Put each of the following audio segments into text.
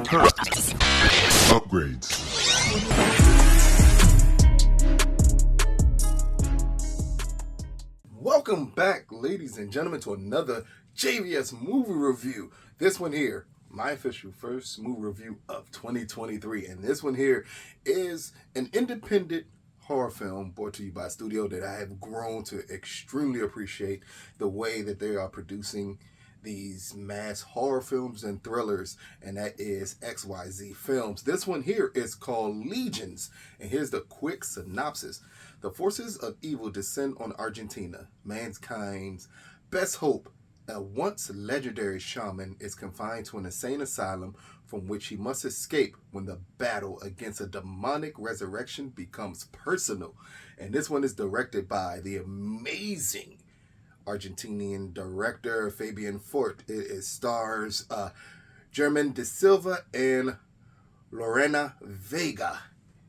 Upgrades. Welcome back, ladies and gentlemen, to another JVS movie review. This one here, my official first movie review of 2023. And this one here is an independent horror film brought to you by a studio that I have grown to extremely appreciate the way that they are producing these mass horror films and thrillers, and that is xyzfilms. This one here is called Legions, and here's the quick synopsis. The forces of evil descend on Argentina, mankind's best hope. A once legendary shaman is confined to an insane asylum from which he must escape when the battle against a demonic resurrection becomes personal. And this one is directed by the amazing Argentinian director Fabián Forte. It stars Germandesilva and Lorena Vega.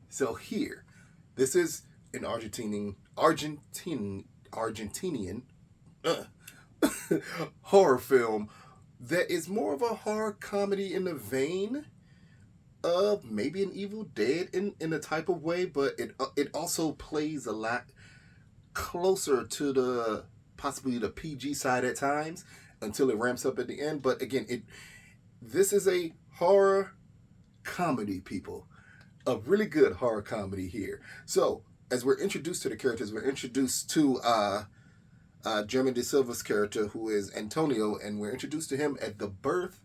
So here, this is an Argentinian horror film that is more of a horror comedy in the vein of maybe an Evil Dead in a type of way, but it also plays a lot closer to the possibly the PG side at times until it ramps up at the end. But again, this is a horror comedy, people. A really good horror comedy here. So as we're introduced to the characters, we're introduced to Germandesilva's character, who is Antonio, and we're introduced to him at the birth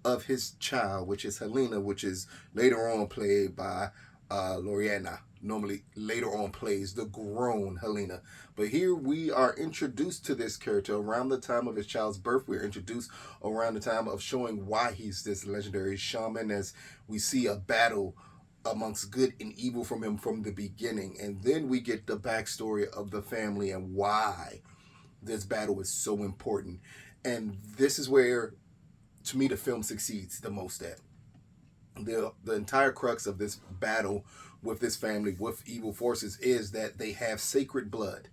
of his child, which is Helena, which is later on played by Lorena. Normally later on plays the grown Helena. But here we are introduced to this character around the time of his child's birth. We're introduced around the time of showing why he's this legendary shaman, as we see a battle amongst good and evil from him from the beginning. And then we get the backstory of the family and why this battle is so important. And this is where, to me, the film succeeds the most at. The entire crux of this battle with this family, with evil forces, is that they have sacred blood.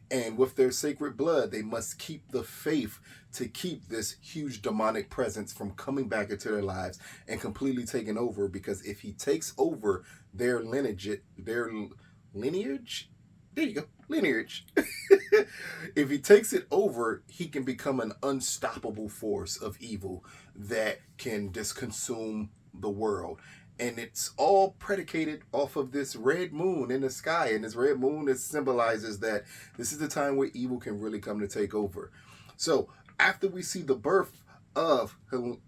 And with their sacred blood, they must keep the faith to keep this huge demonic presence from coming back into their lives and completely taking over. Because if he takes over their lineage, there you go, lineage. If he takes it over, he can become an unstoppable force of evil that can just consume the world. And it's all predicated off of this red moon in the sky. And this red moon, it symbolizes that this is the time where evil can really come to take over. So after we see the birth of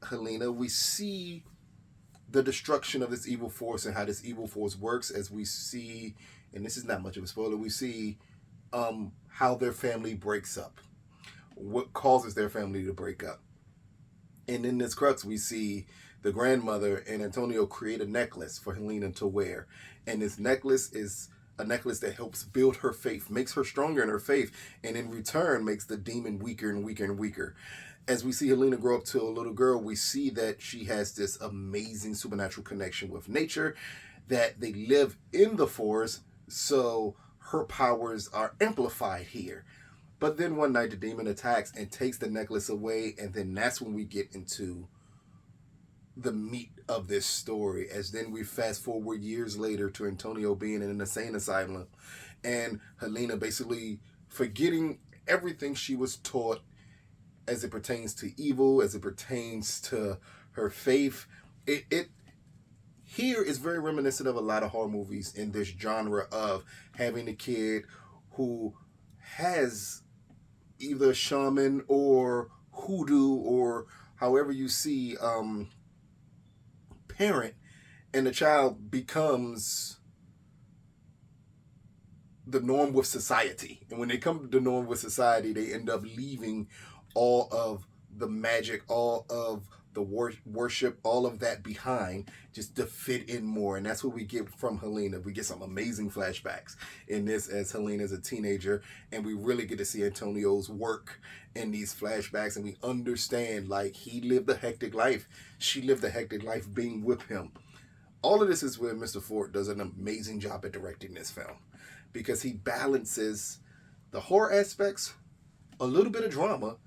Helena, we see the destruction of this evil force and how this evil force works, as we see, and this is not much of a spoiler, we see how their family breaks up, what causes their family to break up. And in this crux, we see the grandmother and Antonio create a necklace for Helena to wear. And this necklace is a necklace that helps build her faith, makes her stronger in her faith, and in return makes the demon weaker and weaker and weaker. As we see Helena grow up to a little girl, we see that she has this amazing supernatural connection with nature, that they live in the forest, so her powers are amplified here. But then one night the demon attacks and takes the necklace away, and then that's when we get into the meat of this story, as then we fast forward years later to Antonio being in an insane asylum and Helena basically forgetting everything she was taught as it pertains to evil, as it pertains to her faith. It here is very reminiscent of a lot of horror movies in this genre of having a kid who has either shaman or hoodoo or however you see parent, and the child becomes the norm with society. And when they come to the norm with society, they end up leaving all of the magic, all of the worship, all of that behind, just to fit in more. And that's what we get from Helena. We get some amazing flashbacks in this as Helena is a teenager, and we really get to see Antonio's work in these flashbacks, and we understand, like, he lived a hectic life. She lived a hectic life being with him. All of this is where Mr. Forte does an amazing job at directing this film, because he balances the horror aspects, a little bit of drama,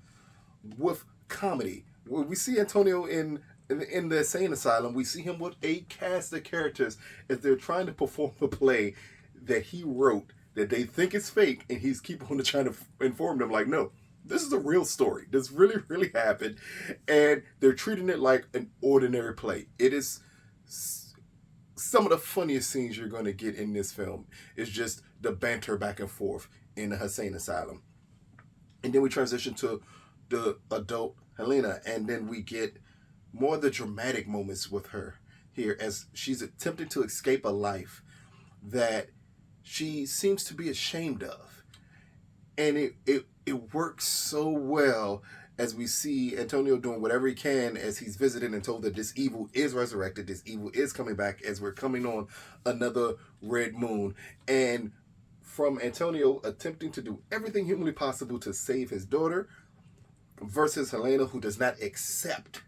with comedy. We see Antonio in in the insane asylum, we see him with a cast of characters as they're trying to perform a play that he wrote that they think is fake, and he's keep on trying to inform them like, no, this is a real story. This really, really happened, and they're treating it like an ordinary play. It is some of the funniest scenes you're going to get in this film. Is just the banter back and forth in the insane asylum, and then we transition to the adult Helena, and then we get more of the dramatic moments with her here as she's attempting to escape a life that she seems to be ashamed of. And it works so well as we see Antonio doing whatever he can as he's visited and told that this evil is resurrected, this evil is coming back as we're coming on another red moon. And from Antonio attempting to do everything humanly possible to save his daughter versus Helena, who does not accept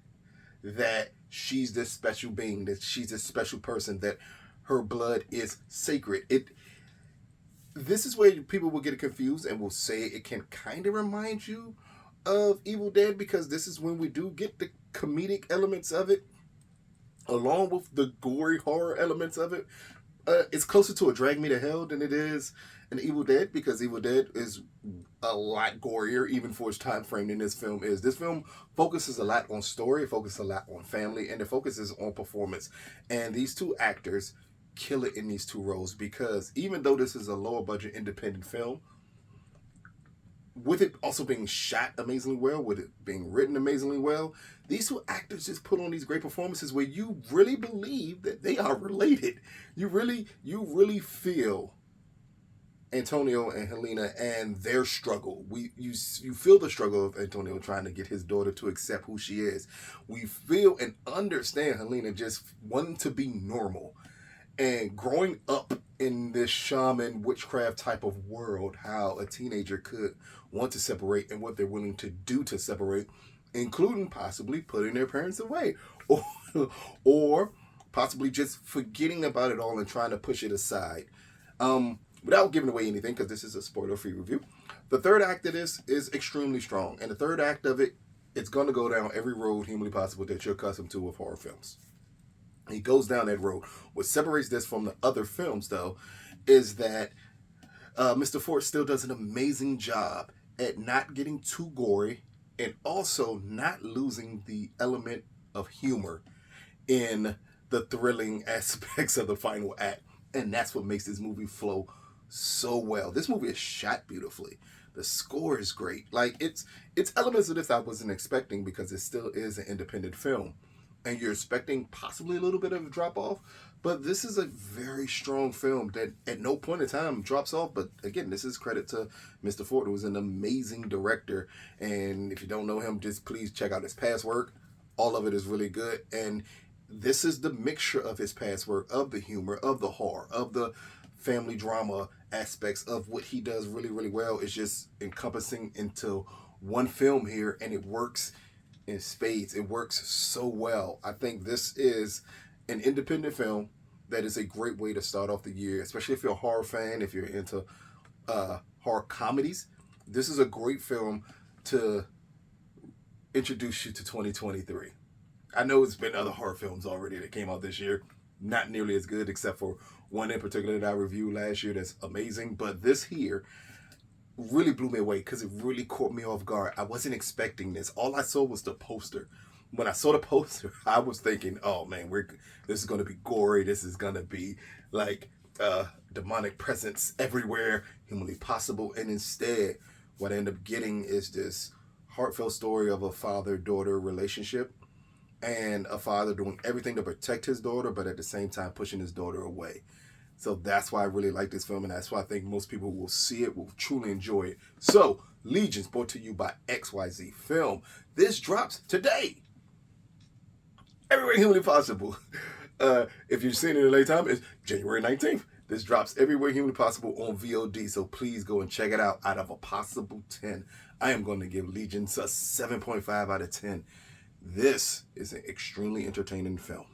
that she's this special being, that she's this special person, that her blood is sacred. This is where people will get confused and will say it can kind of remind you of Evil Dead, because this is when we do get the comedic elements of it along with the gory horror elements of it. It's closer to a Drag Me to Hell than it is an Evil Dead, because Evil Dead is a lot gorier even for its time frame than this film is. This film focuses a lot on story, focuses a lot on family, and it focuses on performance. And these two actors kill it in these two roles, because even though this is a lower budget independent film, with it also being shot amazingly well, with it being written amazingly well, these two actors just put on these great performances where you really believe that they are related. You really feel Antonio and Helena and their struggle. You feel the struggle of Antonio trying to get his daughter to accept who she is. We feel and understand Helena just wanting to be normal and growing up in this shaman witchcraft type of world, how a teenager could want to separate and what they're willing to do to separate, including possibly putting their parents away or possibly just forgetting about it all and trying to push it aside. Without giving away anything, because this is a spoiler-free review, the third act of this is extremely strong. And the third act of it, it's going to go down every road humanly possible that you're accustomed to with horror films. He goes down that road. What separates this from the other films, though, is that Mr. Forte still does an amazing job at not getting too gory and also not losing the element of humor in the thrilling aspects of the final act. And that's what makes this movie flow so well. This movie is shot beautifully. The score is great. Like, it's elements of this I wasn't expecting, because it still is an independent film. And you're expecting possibly a little bit of a drop-off. But this is a very strong film that at no point in time drops off. But again, this is credit to Mr. Forte, who's an amazing director. And if you don't know him, just please check out his past work. All of it is really good. And this is the mixture of his past work, of the humor, of the horror, of the family drama aspects of what he does really, really well. It's just encompassing into one film here, and it works in spades. It works so well. I think this is an independent film that is a great way to start off the year, especially if you're a horror fan, if you're into horror comedies. This is a great film to introduce you to 2023. I know it's been other horror films already that came out this year, not nearly as good, except for one in particular that I reviewed last year that's amazing. But this here really blew me away because it really caught me off guard. I wasn't expecting this. All I saw was the poster. When I saw the poster, I was thinking, oh man, this is going to be gory. This is going to be like demonic presence everywhere humanly possible. And instead, what I end up getting is this heartfelt story of a father-daughter relationship, and a father doing everything to protect his daughter, but at the same time pushing his daughter away. So that's why I really like this film, and that's why I think most people will see it, will truly enjoy it. So, Legions, brought to you by xyzfilms. This drops today. Everywhere humanly possible. If you've seen it in a late time, it's January 19th. This drops everywhere humanly possible on VOD, so please go and check it out. Out of a possible 10, I am going to give Legions a 7.5 out of 10. This is an extremely entertaining film,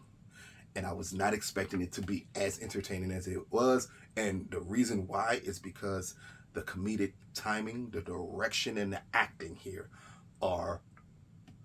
and I was not expecting it to be as entertaining as it was. And the reason why is because the comedic timing, the direction, and the acting here are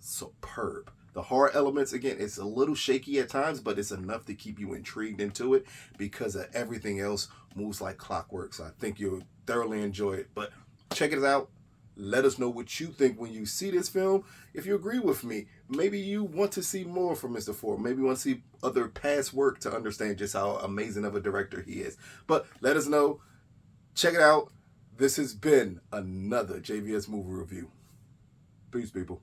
superb. The horror elements, again, it's a little shaky at times, but it's enough to keep you intrigued into it because of everything else moves like clockwork. So I think you'll thoroughly enjoy it. But check it out. Let us know what you think when you see this film. If you agree with me, maybe you want to see more from Mr. Forte. Maybe you want to see other past work to understand just how amazing of a director he is. But let us know. Check it out. This has been another JVS movie review. Peace, people.